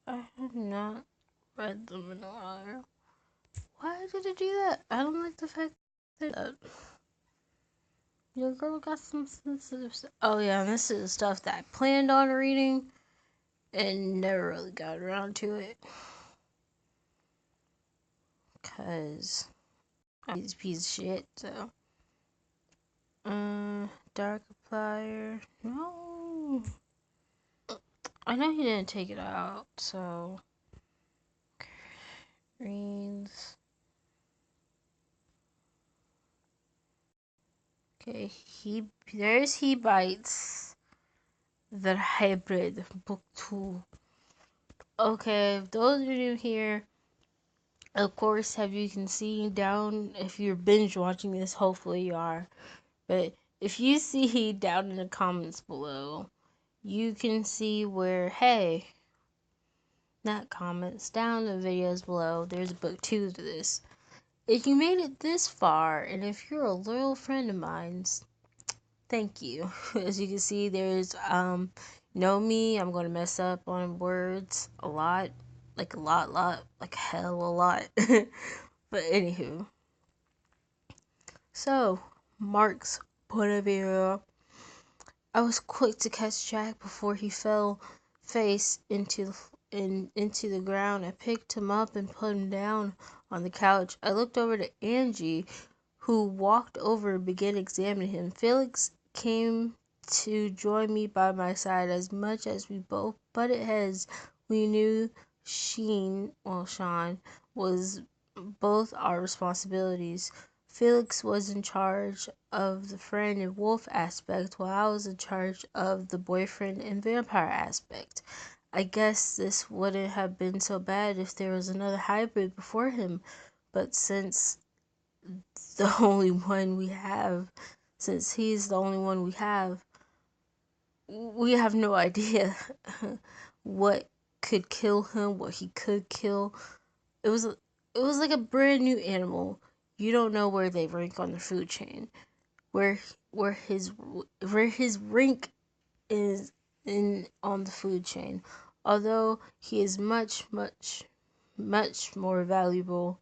I have not read them in a while. Why did it do that? I don't like the fact that your girl got some sensitive stuff. Oh yeah, this is stuff that I planned on reading and never really got around to it. Cause he's a piece of shit, so. Dark Flyer. No. I know he didn't take it out, so. Greens. Okay, He Bites. The Hybrid, Book 2. Okay, if those of you here, of course, have you can see down, if you're binge watching this, hopefully you are, but if you see down in the comments below, you can see where, hey, not comments, down in the videos below, there's a book 2 to this. If you made it this far, and if you're a loyal friend of mine, thank you. As you can see, there's, know me, I'm gonna mess up on words a lot. Like a lot, like hell a lot. But anywho. So, Mark's point of view. I was quick to catch Jack before he fell face into the ground. I picked him up and put him down on the couch. I looked over to Angie, who walked over and began examining him. Felix came to join me by my side. As much as we both butted heads, we knew Sean was both our responsibilities. Felix was in charge of the friend and wolf aspect, while I was in charge of the boyfriend and vampire aspect. I guess this wouldn't have been so bad if there was another hybrid before him, but the only one we have, since he's the only one we have no idea what could kill him, what he could kill. It was like a brand new animal. You don't know where they rank on the food chain, where where his where his rank is in on the food chain. Although he is much more valuable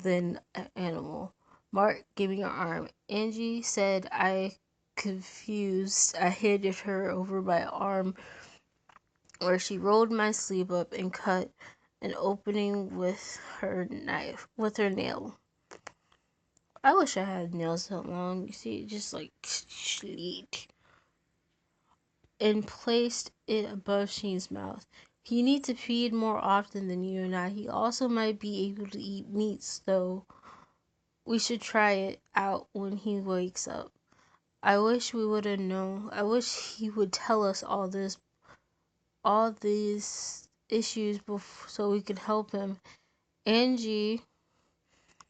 than an animal. Mark gave me an arm. Angie said I confused. I handed her over my arm where she rolled my sleeve up and cut an opening with her nail. I wish I had nails that long. You see, just like sleet. And placed it above Sheen's mouth. He needs to feed more often than you and I. He also might be able to eat meats, though. We should try it out when he wakes up. I wish we would have known. I wish he would tell us all these issues so we could help him. Angie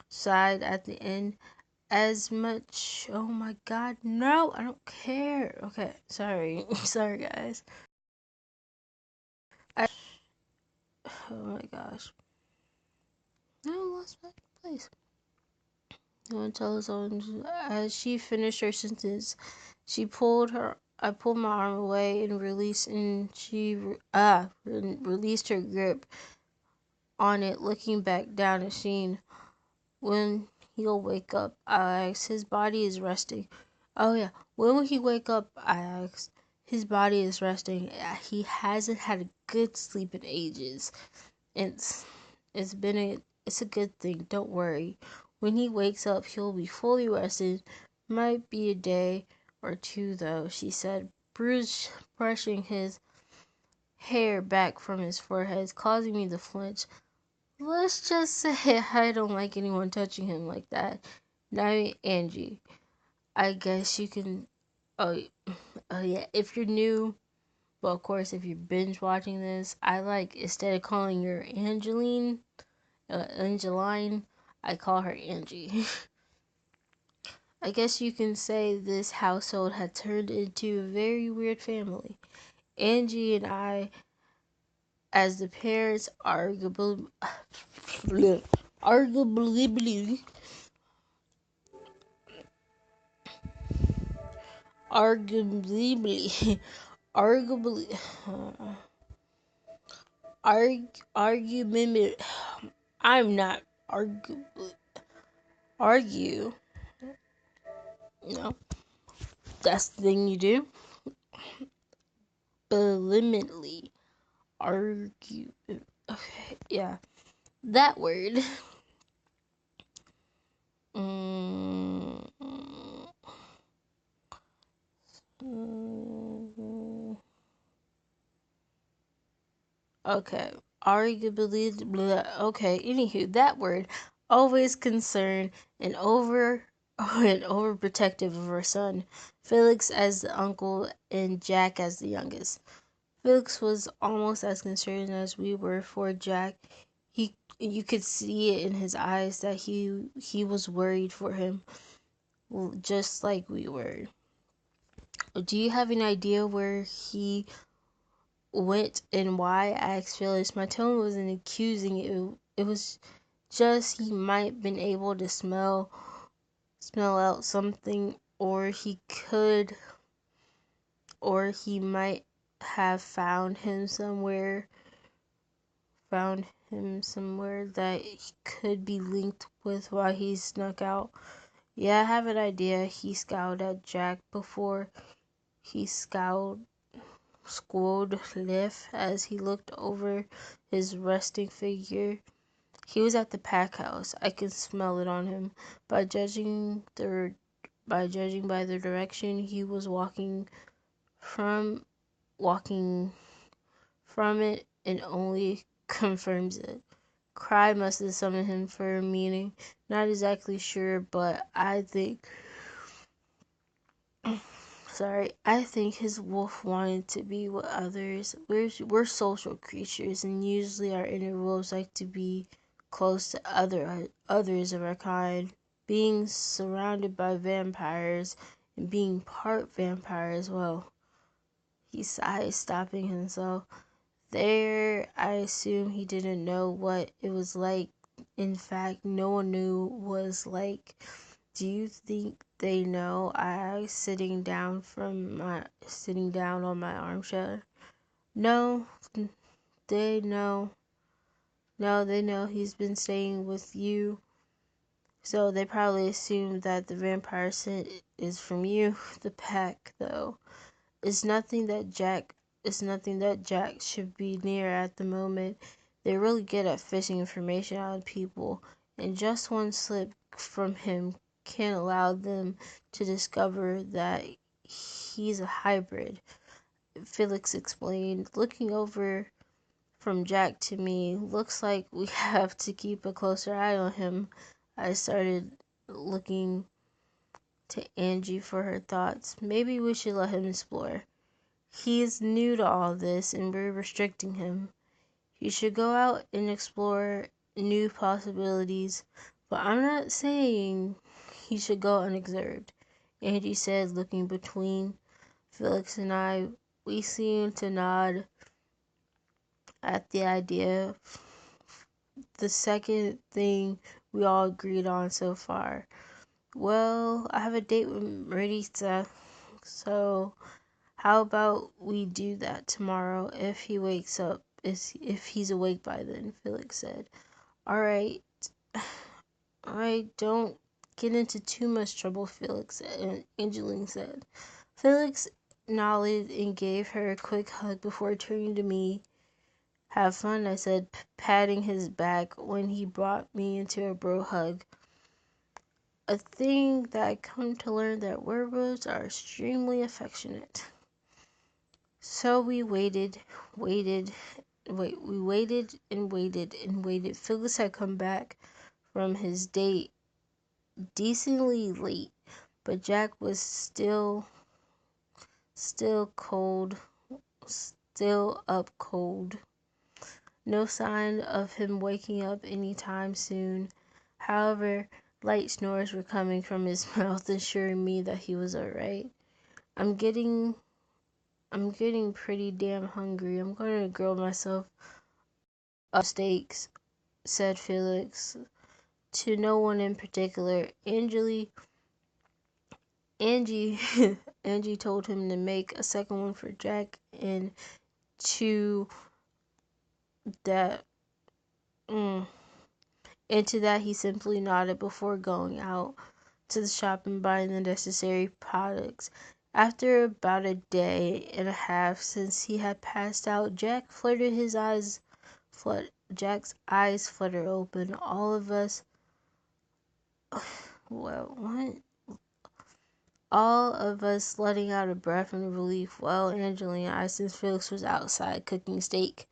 sighed at the end. As much. Oh my god, no, I don't care. Okay, sorry. Sorry, guys. I, oh my gosh. I lost my place. I want to tell us all. As she finished her sentence, I pulled my arm away and released her grip on it, looking back down at Sheen. When he'll wake up, I asked. His body is resting. Oh yeah, when will he wake up? I asked. His body is resting. He hasn't had a good sleep in ages. It's it's been it's a good thing. Don't worry. When he wakes up, he'll be fully rested. Might be a day or two though, she said, brushing his hair back from his forehead, causing me to flinch. Let's just say I don't like anyone touching him like that. Now, Angie, I guess you can. Oh, oh yeah. If you're new, well, of course, if you're binge watching this, I like instead of calling her Angeline, I call her Angie. I guess you can say this household had turned into a very weird family. Angie and I, as the parents, arguably, arguably, arguably, argument. I'm not argue. No, that's the thing you do. Vehemently argue. Okay, yeah, that word. Mm, okay, arguably. Blah. Okay, anywho, that word. Always concerned and overprotective of her son, Felix as the uncle and Jack as the youngest. Felix was almost as concerned as we were for Jack. You could see it in his eyes that he was worried for him, just like we were. Do you have an idea where he went and why? I asked Felix. My tone wasn't accusing. It was just he might been able to smell out something, or he might have found him somewhere that he could be linked with while he snuck out. Yeah, I have an idea. He scowled at Jack before he scolded Liv as he looked over his resting figure. He was at the pack house. I could smell it on him. By judging by the direction he was from walking from it, and only confirms it. Cry must have summoned him for a meeting. Not exactly sure, but I think his wolf wanted to be with others. We're social creatures, and usually our inner wolves like to be close to others of our kind. Being surrounded by vampires and being part vampire as well. He sighed, stopping himself. There, I assume he didn't know what it was like. In fact, no one knew what it was like. Do you think they know? I asked, sitting down on my armchair. No, they know. No, they know he's been staying with you. So they probably assume that the vampire scent is from you. The pack, though, is nothing that Jack should be near at the moment. They're really good at fishing information out of people, and just one slip from him can allow them to discover that he's a hybrid. Felix explained, looking over from Jack to me. Looks like we have to keep a closer eye on him. I started looking to Angie for her thoughts. Maybe we should let him explore. He is new to all this, and we're restricting him. He should go out and explore new possibilities, but I'm not saying he should go unobserved. Angie said, looking between Felix and I. We seemed to nod at the idea. The second thing we all agreed on so far. Well, I have a date with Marisa, so how about we do that tomorrow if he wakes up, if he's awake by then, Felix said. Alright, don't get into too much trouble, Felix, and Angeline said. Felix nodded and gave her a quick hug before turning to me. Have fun, I said, patting his back when he brought me into a bro hug. A thing that I come to learn that werewolves are extremely affectionate. So we waited. We waited and waited and waited. Phyllis had come back from his date decently late, but Jack was still up cold. No sign of him waking up anytime soon. However, light snores were coming from his mouth, assuring me that he was alright. I'm getting pretty damn hungry. I'm going to grill myself up steaks, said Felix, to no one in particular. Angie Angie told him to make a second one for Jack and to that mm. Into that he simply nodded before going out to the shop and buying the necessary products. After about a day and a half since he had passed out, Jack's eyes fluttered open. All of us, well, what? All of us letting out a breath in relief. Well, Angelina, I since Felix was outside cooking steak.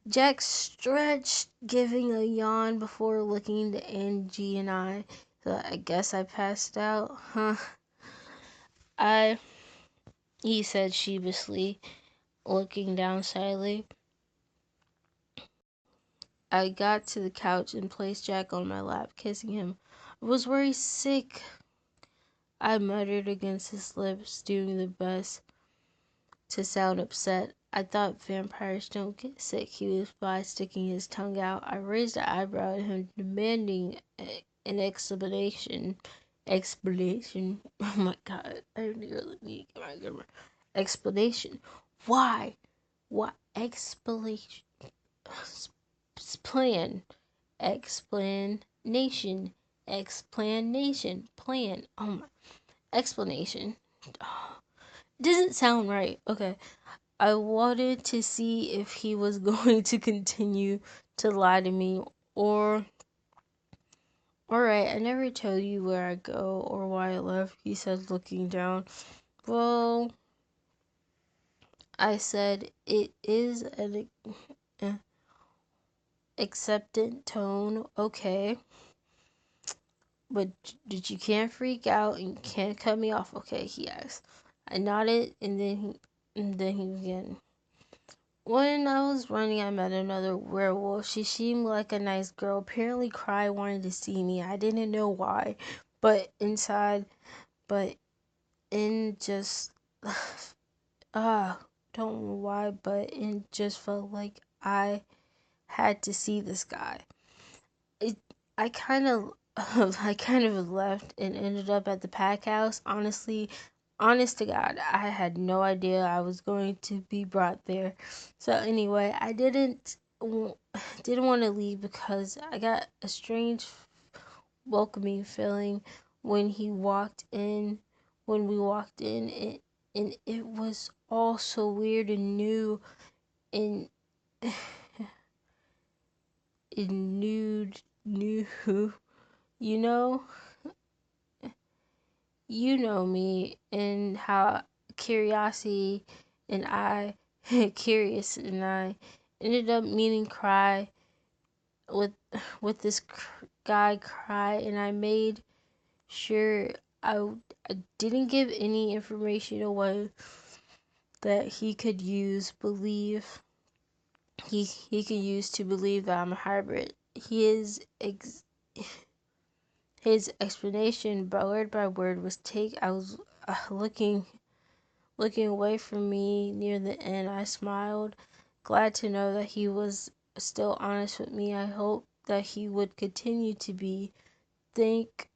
Jack stretched, giving a yawn before looking to Angie and I. So I guess I passed out, huh? I, he said sheepishly, looking down sadly. I got to the couch and placed Jack on my lap, kissing him. I was very sick, I muttered against his lips, doing the best to sound upset. I thought vampires don't get sick, he replied, sticking his tongue out. I raised an eyebrow at him, demanding an explanation. Explanation? Oh my god, I really need to get my grammar. Explanation. Why? What explanation? Plan. Explanation. Explanation. Plan. Oh my. Explanation. Oh, doesn't sound right. Okay. I wanted to see if he was going to continue to lie to me or. Alright, I never tell you where I go or why I left, he said, looking down. Well, I said, it is an acceptant tone, okay. But you can't freak out and you can't cut me off, okay, he asked. I nodded and then he began. When I was running, I met another werewolf. She seemed like a nice girl. Apparently, Cry wanted to see me. I didn't know why, but inside, but in just, don't know why, but it just felt like I had to see this guy. It, I kind of, I kind of left and ended up at the pack house. Honest to God, I had no idea I was going to be brought there. So anyway, I didn't want to leave because I got a strange welcoming feeling when he walked in. When we walked in, and it was all so weird and new and new, you know. You know me and how curiosity and I curious and I ended up meeting Cry with this guy Cry, and I made sure I didn't give any information away that he could could use to believe that I'm a hybrid. His explanation, word by word, was take. I was looking away from me near the end. I smiled, glad to know that he was still honest with me. I hoped that he would continue to be. Thank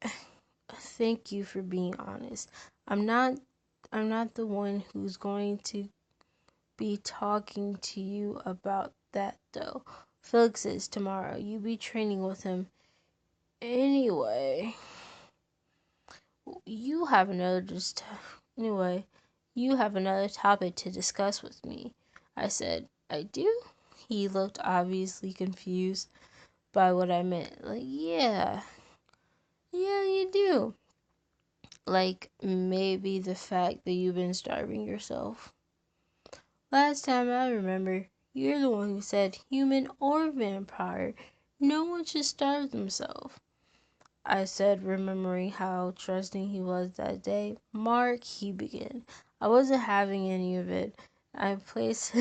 you for being honest. I'm not the one who's going to be talking to you about that though. Felix is tomorrow. You be training with him. Anyway, you have another anyway, you have another topic to discuss with me. I said, I do? He looked obviously confused by what I meant. Like, yeah, you do. Like, maybe the fact that you've been starving yourself. Last time I remember, you're the one who said human or vampire, no one should starve themselves. I said, remembering how trusting he was that day. Mark, he began. I wasn't having any of it. I placed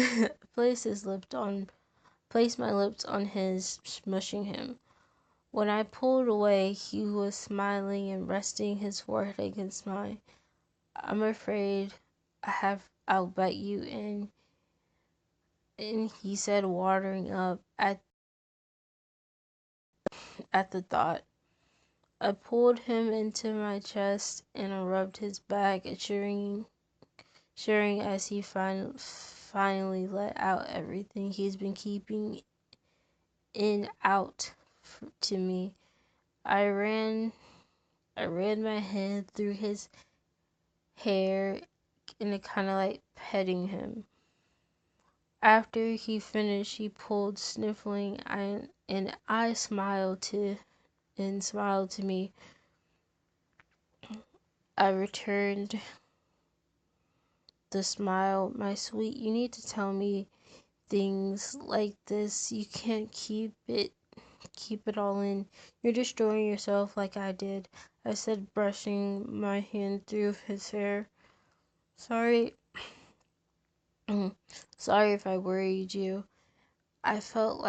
placed my lips on his, smushing him. When I pulled away, he was smiling and resting his forehead against mine. I'm afraid I'll bite you, and he said, watering up at the thought. I pulled him into my chest and I rubbed his back, assuring as he finally let out everything he's been keeping in out to me. I ran my hand through his hair and kind of like petting him. After he finished, he pulled sniffling, and I smiled to me. I returned the smile. My sweet, you need to tell me things like this. You can't keep it all in. You're destroying yourself like I did, I said, brushing my hand through his hair. Sorry. Sorry if I worried you. I felt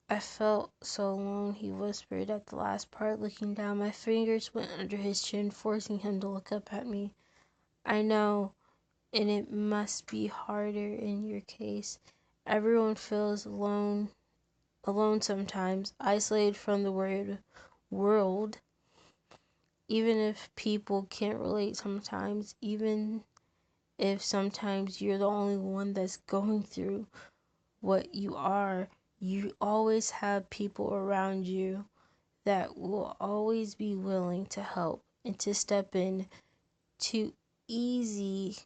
so alone, he whispered at the last part, looking down. My fingers went under his chin, forcing him to look up at me. I know, and it must be harder in your case. Everyone feels alone sometimes, isolated from the world, even if people can't relate sometimes, even if sometimes you're the only one that's going through what you are. You always have people around you that will always be willing to help and to step in to ease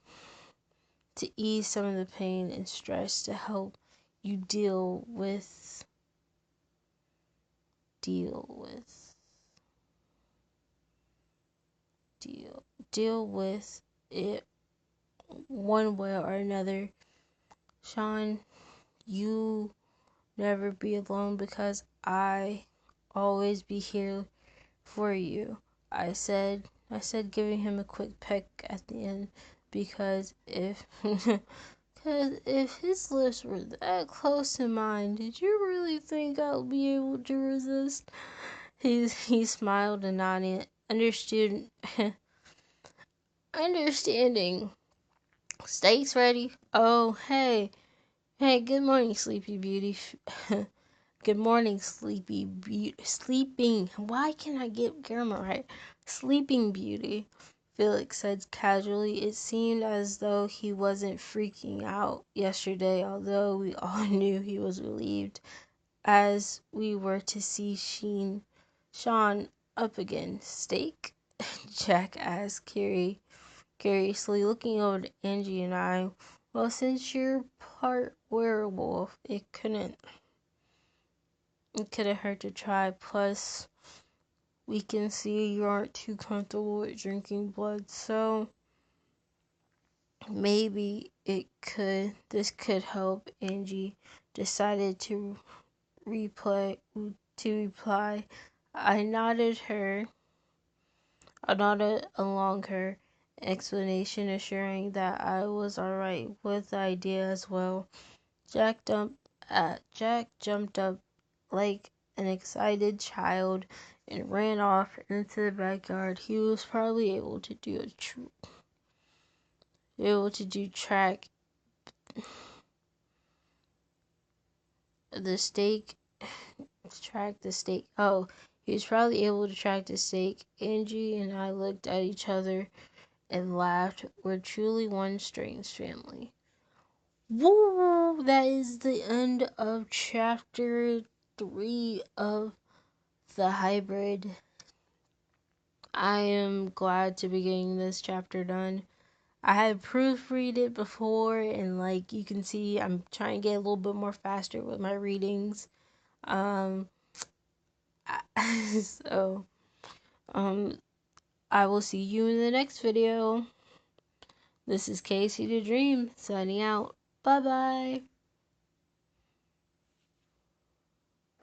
some of the pain and stress, to help you deal with it one way or another. Sean, you never be alone because I always be here for you. I said, giving him a quick peck at the end, because if his lips were that close to mine, did you really think I'll be able to resist? He smiled and nodded, understanding. Steaks ready? Oh, hey, good morning, Sleepy Beauty. Good morning, Sleeping. Why can't I get grammar right? Sleeping Beauty, Felix said casually. It seemed as though he wasn't freaking out yesterday, although we all knew he was relieved, as we were to see Sean up again. Steak? Jack asked curiously, looking over to Angie and I. Well, since you're part werewolf, it couldn't hurt to try. Plus, we can see you aren't too comfortable with drinking blood, so maybe this could help. Angie decided to reply. I nodded along her explanation, assuring that I was alright with the idea as well. Jack jumped up like an excited child and ran off into the backyard. He was probably able to track the stake. Oh, he was probably able to track the stake. Angie and I looked at each other and laughed. We're truly one strange family. Woo! That is the end of chapter 3 of The Hybrid. I am glad to be getting this chapter done. I had proofread it before, and like you can see, I'm trying to get a little bit more faster with my readings. So, I will see you in the next video. This is Casey the Dream, signing out. Bye bye.